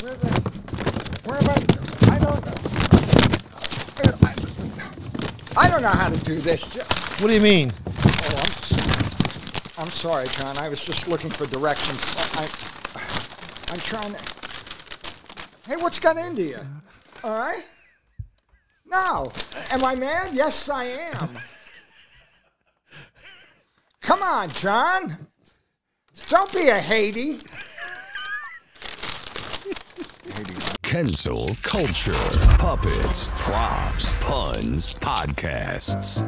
Where am I? I don't know how to do this. What do you mean? Oh, I'm sorry, John. I was just looking for directions. I'm trying to... Hey, what's got into you? All right? No. Am I mad? Yes, I am. Come on, John. Don't be a Haiti. Kensil Culture, Puppets, Props, Puns, Podcasts.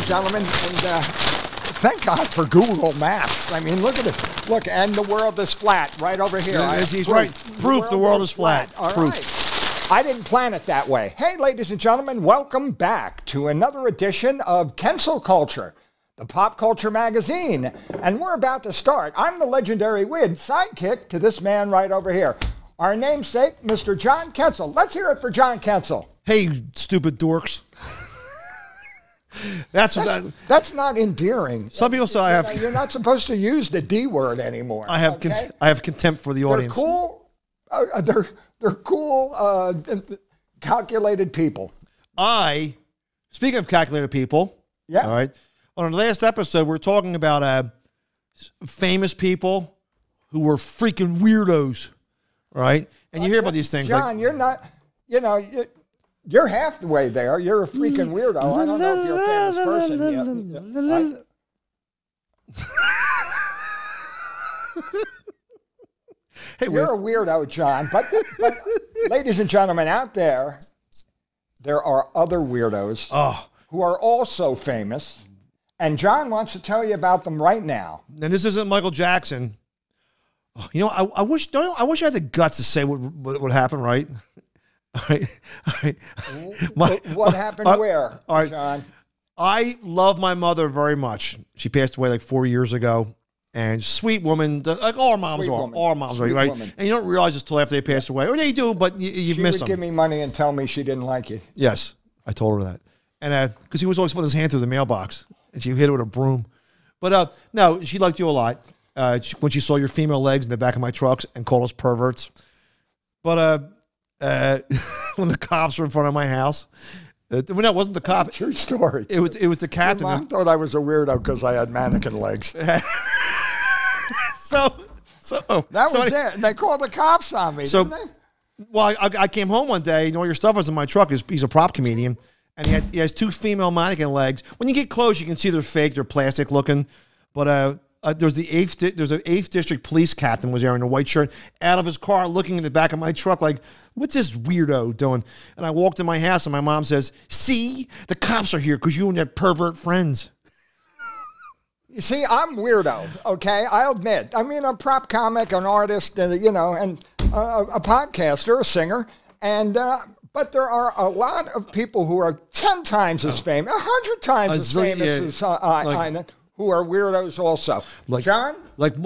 Gentlemen, and thank God for Google Maps. I mean, look at it. Look, and the world is flat right over here. He's right. Proof the world is flat. All Proof. Right. I didn't plan it that way. Hey, ladies and gentlemen, welcome back to another edition of Kensil Culture, the pop culture magazine. And we're about to start. I'm the legendary Wid, sidekick to this man right over here. Our namesake, Mr. John Kensil. Let's hear it for John Kensil. Hey, stupid dorks. That's not endearing. Some people say you're not supposed to use the D word anymore. I have contempt for the audience. They're cool. They're cool, calculated people. Speaking of calculated people. Yeah. All right. On the last episode, we're talking about famous people who were freaking weirdos. Right. And you hear about these things, John. You're not. You're halfway there. You're a freaking weirdo. I don't know if you're a famous person yet. Hey, you're a weirdo, John. But ladies and gentlemen out there are other weirdos who are also famous. And John wants to tell you about them right now. And this isn't Michael Jackson. I wish I had the guts to say what happened, right? All right. What happened where, John? I love my mother very much. She passed away like 4 years ago. And sweet woman, like all our moms are. All our moms are, right? Woman. And you don't realize this till after they pass away. Or they do, but you've missed them. She would give me money and tell me she didn't like you. Yes, I told her that. And because he was always putting his hand through the mailbox. And she hit it with a broom. But no, she liked you a lot. When she saw your female legs in the back of my trucks and called us perverts. But when the cops were in front of my house. It wasn't the cop. True story. It was the captain. Your mom thought I was a weirdo because I had mannequin legs. So that was it. And they called the cops on me, didn't they? Well, I came home one day, and all your stuff was in my truck. He's a prop comedian, and he has two female mannequin legs. When you get close, you can see they're fake. They're plastic looking. But there's an 8th District police captain was there in a white shirt out of his car looking in the back of my truck like, what's this weirdo doing? And I walked in my house and my mom says, see, the cops are here because you and your pervert friends. You see, I'm weirdo, okay? I'll admit. I mean, I'm a prop comic, an artist, and a podcaster, a singer, and but there are a lot of people who are 10 times as famous, 100 times as famous as I who are weirdos also. Like John? Like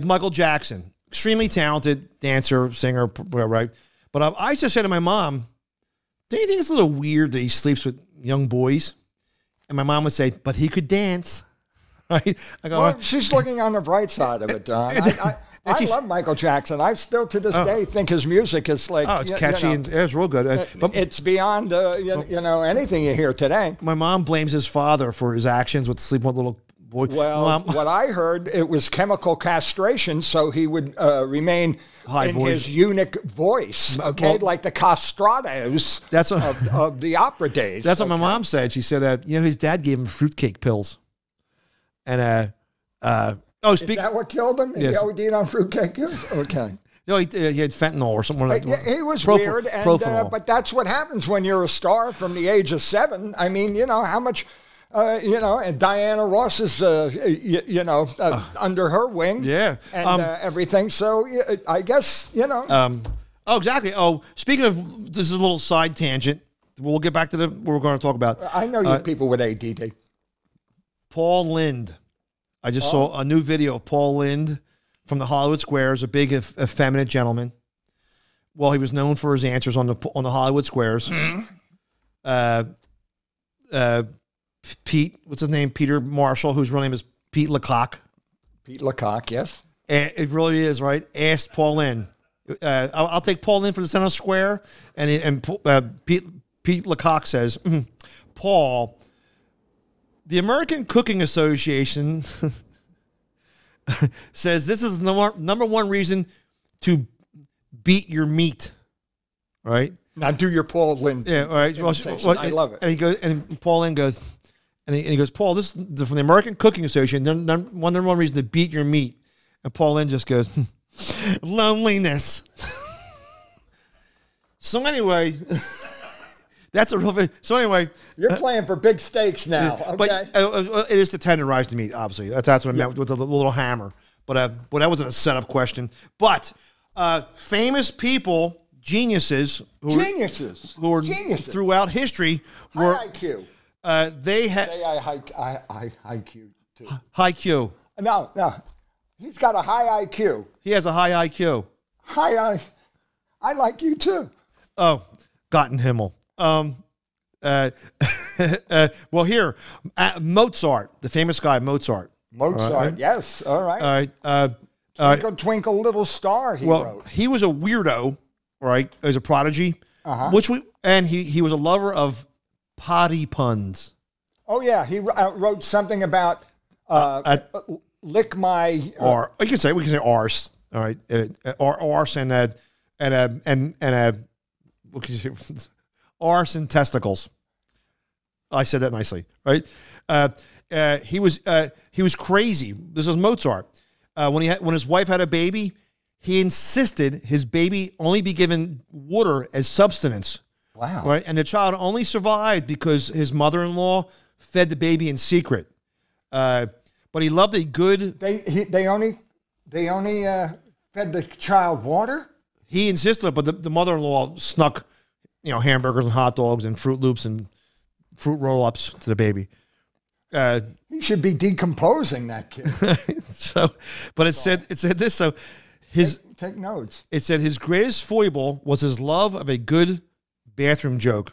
Michael Jackson. Extremely talented dancer, singer, right? But I just said to my mom, do you think it's a little weird that he sleeps with young boys? And my mom would say, but he could dance. Right? I go, well, she's looking on the bright side of it, Don. I love Michael Jackson. I still, to this day, think his music is like... Oh, it's catchy and it's real good. But it's beyond, anything you hear today. My mom blames his father for his actions with sleeping with little boys. Well, what I heard, it was chemical castration, so he would remain his eunuch voice, okay? Like the castratos of the opera days. That's what my mom said. She said, his dad gave him fruitcake pills. And, is that what killed him? Yes. He OD'd on fruitcake? Okay. No, he had fentanyl or something like that. He was weird, but that's what happens when you're a star from the age of 7. I mean, how much, and Diana Ross is, under her wing. Yeah. And everything. So I guess, Oh, exactly. Oh, speaking of, this is a little side tangent. We'll get back to what we're going to talk about. I know you people with ADD. Paul Lynde. I just saw a new video of Paul Lynde from the Hollywood Squares, a big, effeminate gentleman. Well, he was known for his answers on the Hollywood Squares. Pete, what's his name? Peter Marshall, whose real name is Pete Lecoq. Pete Lecoq, yes. It really is, right? Asked Paul Lynde. I'll take Paul Lynde for the center square. And Pete Lecoq says, Paul, the American Cooking Association says this is the number one reason to beat your meat, right? Now do your Paul Lynde. Yeah, all right. Well, I love it. And he goes, and Paul Lynde goes, and he goes, Paul, this is from the American Cooking Association. Number one reason to beat your meat. And Paul Lynde just goes, loneliness. So anyway, that's a real thing. So anyway, you're playing for big stakes now. Okay, but it is to tenderize the meat. Obviously, that's what I meant with the little hammer. But that wasn't a setup question. But famous people, geniuses who were throughout history were high IQ. They had high IQ too. High Q. No, he's got a high IQ. He has a high IQ. I like you too. Oh, Gotten Himmel. Well, here, Mozart, the famous guy, Mozart. Right. Yes. All right. All right. Twinkle, twinkle, little star. He wrote. He was a weirdo, right? As a prodigy, he was a lover of potty puns. Oh yeah, he wrote something about lick my. Or we can say arse. All right, arse and what can you say? Arse and testicles. I said that nicely, right? He was crazy. This is Mozart. When his wife had a baby, he insisted his baby only be given water as substance. Wow! Right, and the child only survived because his mother-in-law fed the baby in secret. But he loved a good. They only fed the child water. He insisted, but the mother-in-law snuck, hamburgers and hot dogs and Fruit Loops and fruit roll-ups to the baby. He should be decomposing that kid. But it said this. So take notes. It said his greatest foible was his love of a good bathroom joke.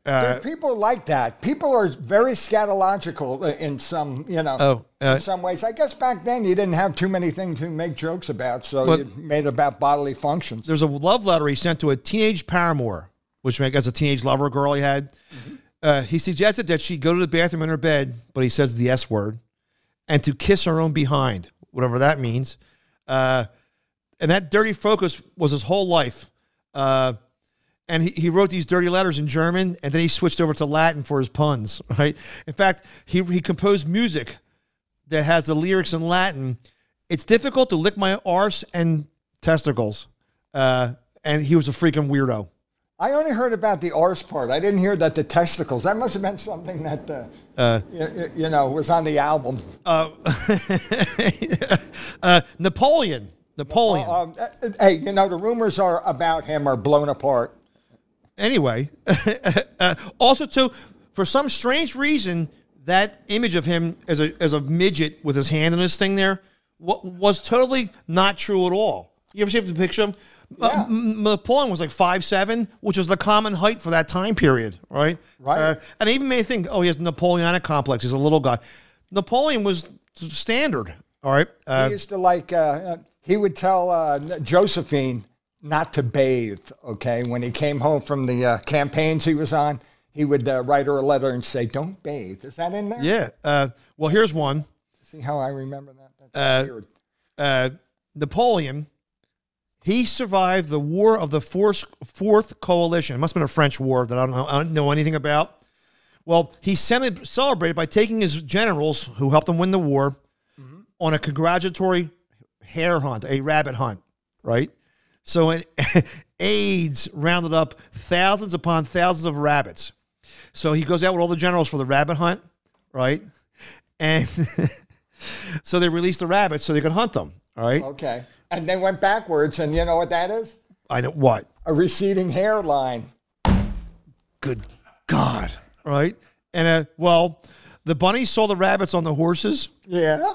People like that. People are very scatological in some, in some ways. I guess back then you didn't have too many things to make jokes about, so you made it about bodily functions. There's a love letter he sent to a teenage paramour, which as a teenage lover girl he had. Mm-hmm. He suggested that she go to the bathroom in her bed, but he says the S word, and to kiss her own behind, whatever that means. And that dirty focus was his whole life. And he wrote these dirty letters in German, and then he switched over to Latin for his puns, right? In fact, he composed music that has the lyrics in Latin. It's difficult to lick my arse and testicles. And he was a freaking weirdo. I only heard about the arse part. I didn't hear that the testicles. That must have been something that, was on the album. Napoleon. Hey, the rumors about him are blown apart. Anyway, also too, for some strange reason, that image of him as a midget with his hand in his thing there was totally not true at all. You ever see the picture of him? Yeah. Napoleon was like 5'7", which was the common height for that time period, right? Right. And I even may think, he has a Napoleonic complex. He's a little guy. Napoleon was standard, all right? He used to he would tell Josephine not to bathe, okay? When he came home from the campaigns he was on, he would write her a letter and say, don't bathe. Is that in there? Yeah. Well, here's one. See how I remember that? That's weird. Napoleon, he survived the War of the Fourth Coalition. It must have been a French war that I don't know anything about. Well, he celebrated by taking his generals, who helped him win the war, on a congratulatory hare hunt, a rabbit hunt, right? So AIDS rounded up thousands upon thousands of rabbits. So he goes out with all the generals for the rabbit hunt, right? And so they released the rabbits so they could hunt them, all right? Okay. And they went backwards, and you know what that is? I know what. A receding hairline. Good God. Right? And, the bunnies saw the rabbits on the horses. Yeah.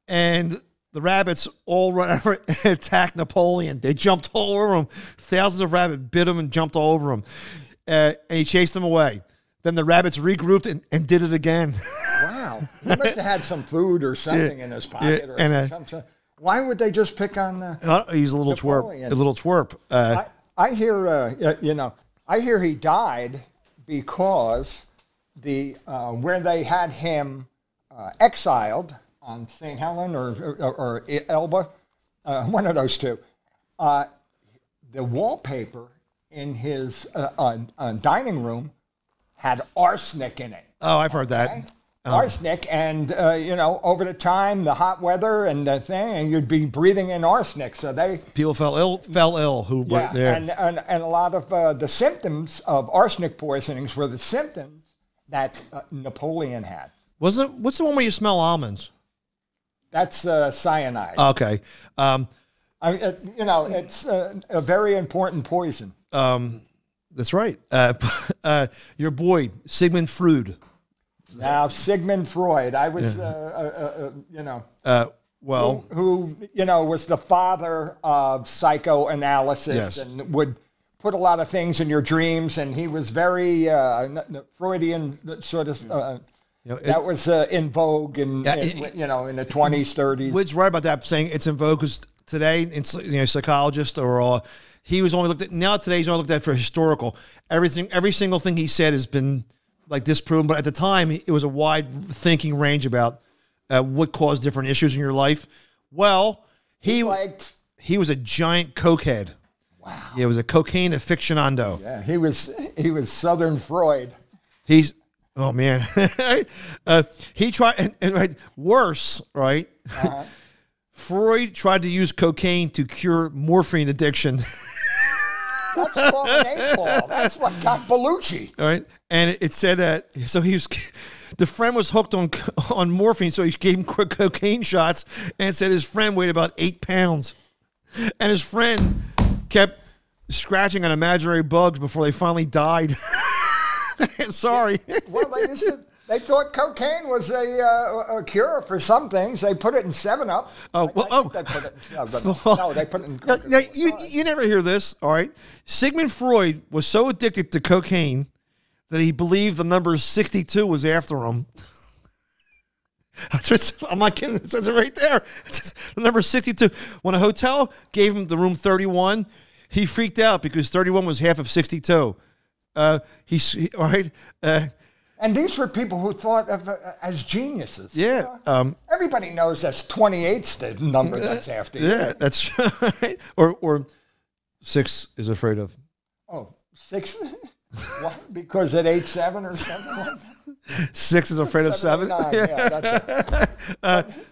And the rabbits all run over and attacked Napoleon. They jumped all over him. Thousands of rabbits bit him and jumped all over him. And he chased them away. Then the rabbits regrouped and did it again. Wow. He must have had some food or something in his pocket or something. Why would they just pick on he's a little Napoleon? twerp. A little twerp. I hear, I hear he died because where they had him exiled on St. Helen or Elba, one of those two, the wallpaper in his dining room had arsenic in it. Oh, I've heard that. Arsenic, and over the time, the hot weather and the thing, and you'd be breathing in arsenic. So people fell ill who were there, and a lot of the symptoms of arsenic poisonings were the symptoms that Napoleon had. What's the one where you smell almonds? That's cyanide. Okay, it's a very important poison. That's right. Your boy Sigmund Freud. Now, Sigmund Freud, I was, who was the father of psychoanalysis and would put a lot of things in your dreams, and he was very Freudian sort of. That was in vogue in the 20s, 30s. Wood's right about that, saying it's in vogue because today, psychologists or he was only looked at. Now today, he's only looked at for historical. Every single thing he said has been disproven, but at the time it was a wide thinking range about what caused different issues in your life. Well, he was a giant cokehead. Wow. Yeah, he was a cocaine aficionado. Yeah, he was Southern Freud. Oh man. He tried and worse, right? Uh-huh. Freud tried to use cocaine to cure morphine addiction. That's called an 8-ball. That's what got Belushi. All right. And it said that, so the friend was hooked on morphine, so he gave him cocaine shots, and it said his friend weighed about 8 pounds. And his friend kept scratching on imaginary bugs before they finally died. Sorry. Well, they thought cocaine was a cure for some things. They put it in 7-Up. They put it in, they put it in. You never hear this, all right? Sigmund Freud was so addicted to cocaine that he believed the number 62 was after him. I'm not kidding. It says it right there. It says the number 62. When a hotel gave him the room 31, he freaked out because 31 was half of 62. All right. And these were people who thought of as geniuses. Yeah. Everybody knows that's 28's the number that's after you. Yeah, that's right. Or 6 is afraid of. Oh, 6? What? Because it ate 7 or something like that? 6 is afraid of 7? Yeah, that's it.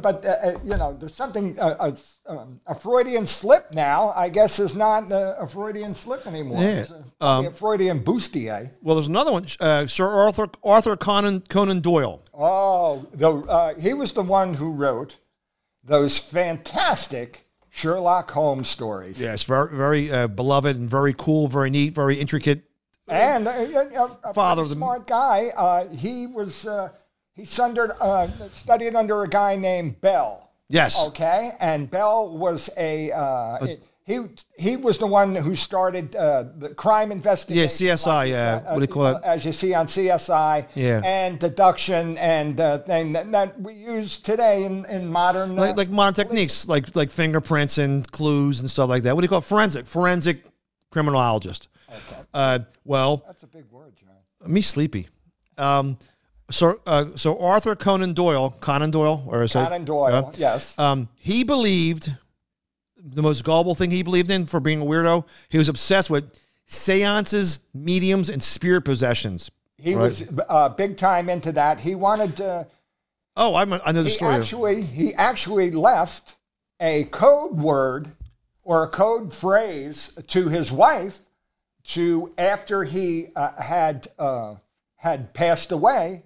But there's something, a Freudian slip now, I guess, is not a Freudian slip anymore. Yeah. It's a Freudian bustier. Well, there's another one, Sir Arthur Conan Doyle. Oh, he was the one who wrote those fantastic Sherlock Holmes stories. Yes, very, very beloved and very cool, very neat, very intricate. And a smart guy. He was... He studied under a guy named Bell. Yes. Okay, and Bell was he was the one who started the crime investigation. Yeah, CSI. What do you call it? As you see on CSI. Yeah. And deduction and thing that we use today in modern like modern techniques, like fingerprints and clues and stuff like that. What do you call it? Forensic criminologist. Okay. Well, that's a big word, John. Me sleepy. So Arthur Conan Doyle, yes. He believed the most gullible thing he believed in for being a weirdo. He was obsessed with seances, mediums, and spirit possessions. He was big time into that. He wanted to. Oh, I know the story. He actually left a code word or a code phrase to his wife after he had passed away.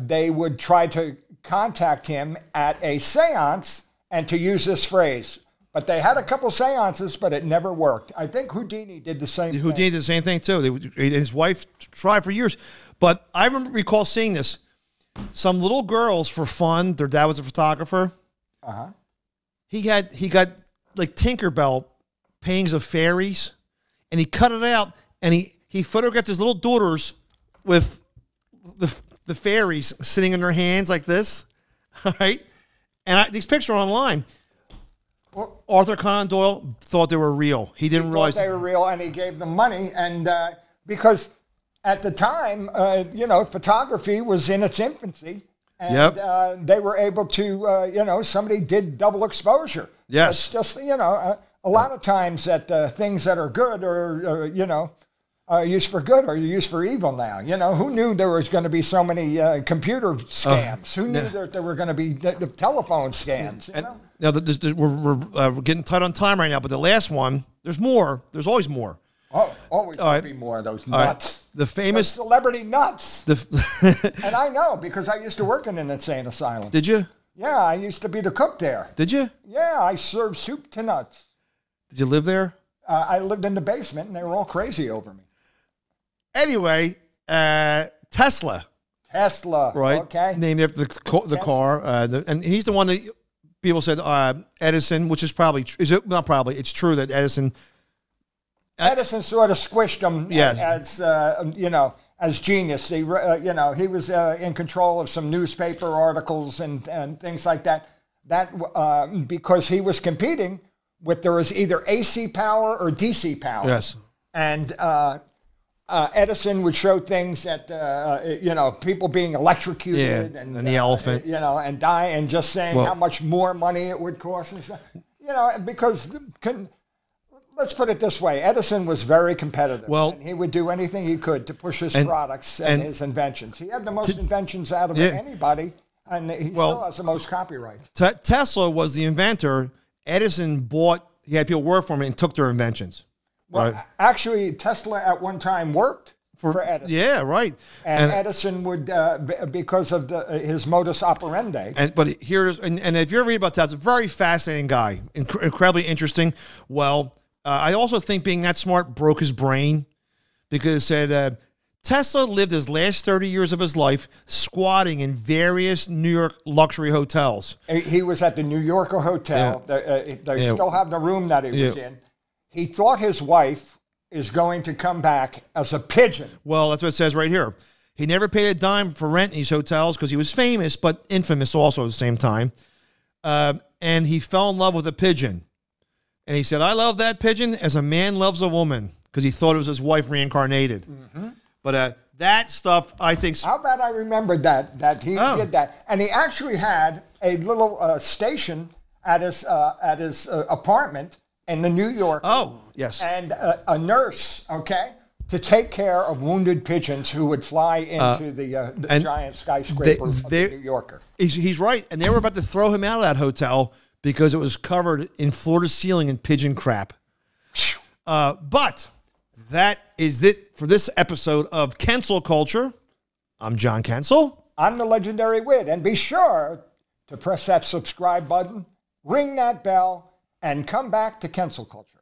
They would try to contact him at a seance and to use this phrase, But they had a couple seances, but it never worked. I think Houdini did the same thing. Houdini did the same thing, too. His wife tried for years. But I recall seeing this. Some little girls, for fun, their dad was a photographer. Uh-huh. He got like Tinkerbell paintings of fairies, and he cut it out, and he photographed his little daughters with the fairies sitting in their hands like this. All right? And these pictures are online. Well, Arthur Conan Doyle thought they were real. He didn't realize they were real, and he gave them money. And because at the time, photography was in its infancy, and they were able to, somebody did double exposure. Yes, it's just a lot of times that things that are good are used for good or used for evil now. Who knew there was going to be so many computer scams? Who knew that there were going to be the telephone scams? Now, we're getting tight on time right now, but the last one, there's more. There's always more. Oh, always going to be more of those nuts. The famous... Those celebrity nuts. And I know, because I used to work in an insane asylum. Did you? Yeah, I used to be the cook there. Did you? Yeah, I served soup to nuts. Did you live there? I lived in the basement, and they were all crazy over me. Anyway, Tesla. Tesla, right? Okay. Named after the car. And he's the one that people said Edison, which is probably... Is it not probably? It's true that Edison sort of squished him as genius. He was in control of some newspaper articles and things like that. Because he was competing with, there was either AC power or DC power. Yes. And Edison would show things that people being electrocuted and the elephant, and die, and just saying how much more money it would cost and stuff. Because. Let's put it this way. Edison was very competitive. Well, and he would do anything he could to push his products and his inventions. He had the most inventions out of anybody, and he still has the most copyright. Tesla was the inventor. Edison he had people work for him and took their inventions. Well, actually, Tesla at one time worked for Edison. Yeah, right. And Edison would, because of his modus operandi. But here's, and if you ever read about Tesla, very fascinating guy, incredibly interesting. Well, I also think being that smart broke his brain, because it said Tesla lived his last 30 years of his life squatting in various New York luxury hotels. He was at the New Yorker Hotel. Yeah. They still have the room that he was in. He thought his wife is going to come back as a pigeon. Well, that's what it says right here. He never paid a dime for rent in these hotels because he was famous, but infamous also at the same time. And he fell in love with a pigeon. And he said, I love that pigeon as a man loves a woman, because he thought it was his wife reincarnated. Mm-hmm. But that stuff, I think... How about I remembered that he did that. And he actually had a little station at his apartment in the New York. Oh, yes. And a nurse, to take care of wounded pigeons who would fly into the giant skyscraper of the New Yorker. He's right. And they were about to throw him out of that hotel because it was covered in floor-to-ceiling in pigeon crap. But that is it for this episode of Kensil Culture. I'm John Kensil. I'm the legendary Wit. And be sure to press that subscribe button, ring that bell, and come back to Kensil Culture.